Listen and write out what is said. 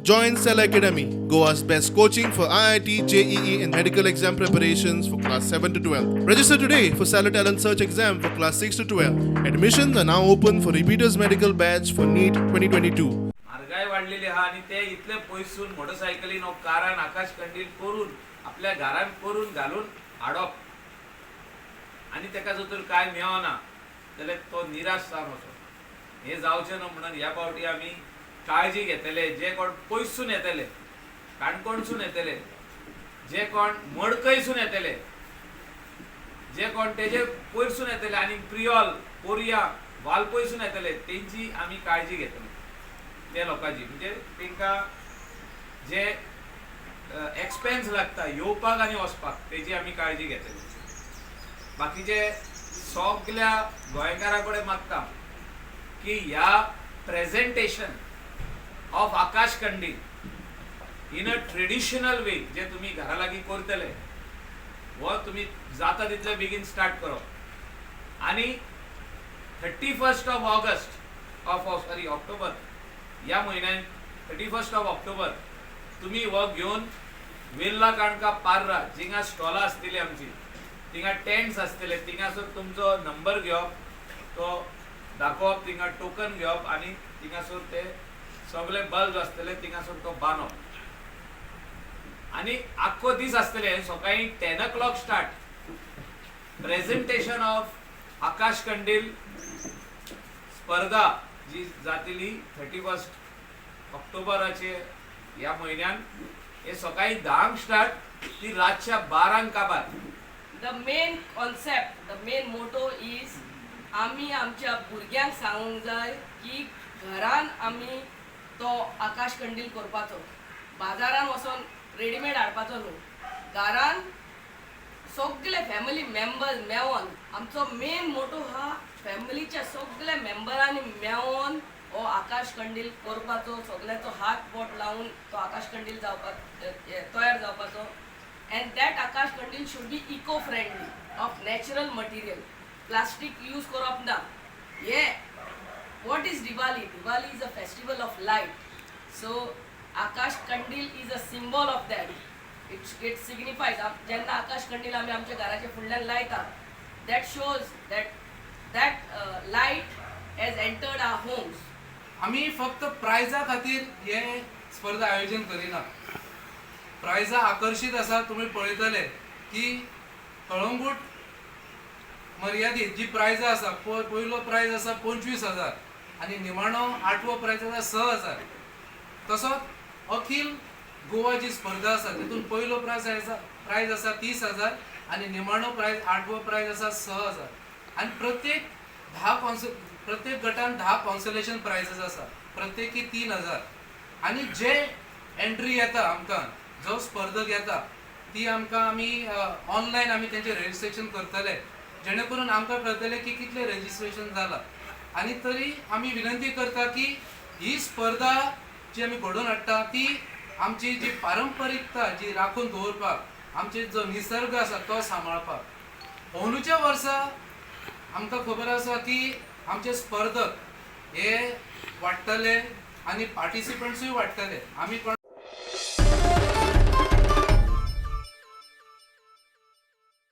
Join Cell Academy, Goa's best coaching for IIT, JEE, and medical exam preparations for class 7 to 12. Register today for Cell Talent Search exam for class 6 to 12. Admissions are now open for repeaters medical batch for NEET 2022. महागाई वाढलेली हा आणि ते इतले पयसून मोटरसायकलीन कारान आकाश कंदील करून आपल्या घरान करून घालून हाडप आणि तेका जर तर काय मेळना जाल्यार तो निराश जावन वचप हे जावचें न्हू म्हणून ह्या फावटी आमी काळजी घेतले जे कोण पयसून येतले काणकोणसून येतले जे कोण मडकयसून येतले जे कोण तेजे पयरसून येतले आणि प्रियोल कोरिया वालपयसून येतले तेंची आमी काळजी घेतली त्या लोकांची म्हणजे तांकां जे एक्सपेन्स लागता येवपाक आनी वचपाक तेजी आमी काळजी घेतली बाकीचे सगळ्या गोंयकारां कडेन मागता की ह्या प्रेजेंटेशन ऑफ आकाश कंदील इन अ ट्रेडिशनल वे जे तुम्ही घरा लागीं करतले वो तुम्ही जाता तितले बेगीन स्टार्ट करप आणि 31st ऑफ ऑगस्ट ऑक्टोबर या म्हयन्यात 31st ऑफ ऑक्टोबर तुम्ही वो घेवन वेल्ला काणका पार्रा जिंगा स्टॉलां आसतली आमची तिंगा टेंट्स आसतले तिंगासर तुमचो नंबर घेवप तो दाखोवप तिंगा टोकन घेवप आणि तिंगासर ते सगळे बल्ब आसतले तिंगासर तो बांदप आणि आख्खो दीस आसतले सकाळी 10 o'clock स्टार्ट प्रेजेंटेशन ऑफ आकाश कंदील स्पर्धा जी जातली 31st ऑक्टोबराचे या म्हयन्यान हे सकाळी 10 स्टार्ट ती रातच्या 12 काबार. The main concept, the main motto is आमी आमच्या भुरग्यांक सांगूंक जाय की घरान आमी तो आकाश कंदील करपाचो बाजारान वचोन रेडीमेड हाडपाचो न्हू घरान सगळे फॅमिली मेंबर्स मेळोन आमचो मेन मोटो हा फॅमिलीच्या सगळ्या मेंबरांनी मेळोन हो आकाश कंदील करपाचो सगळ्याचो हात बोट लावून तो आकाश कंदील तयार जावपाचो and that Akash Kandil should be eco-friendly of natural material. Plastic use korop na. Yeah. What is Diwali? Diwali is a festival of light. So Akash Kandil is a symbol of that. It signifies jenna Akash Kandil आम्ही आमच्या घराच्या फुडल्यान लायता. That shows that light has entered our homes. आम्ही फक्त प्राइजा खातीर हे स्पर्धा आयोजन करिना. प्राइजा आकर्षित आसा तुम्ही पळयतले की कळंगूट मर्यादीत जी प्राइजा आसा पयलो प्राइज आसा 25,000 आणि निमाणो 8वो प्राइज आसा 6,000 तसोच अखिल गोवा जी स्पर्धा आसा तितून पयलो प्राइज आसा 30,000 आणि निमाणो प्राइज 8वो प्राइज आसा 6,000 आणि प्रत्येक गटान 10 कॉन्सोलेशन प्राइजेस आसा प्रत्येकी 3,000 आणि जे एंट्री येता आमकां जो स्पर्धक येता ती आमकां आमी ऑनलायन आमी तेंचे रजिस्ट्रेशन करतले जेणे करून आमकां कळटले की कितले रजिस्ट्रेशन जाला आणि तरी आमी विनंती करता की ही स्पर्धा जी आमी घडोवन हाडटा ती आमची जी पारंपरिकता जी राखून दवरपाक आमचे जो निसर्ग आसा तो सांबाळपाक अंदूच्या वर्सा आमकां खबर आसा की आमचे स्पर्धक हे वाडटले आणि पार्टिसिपंट्सूय वाडटले आमी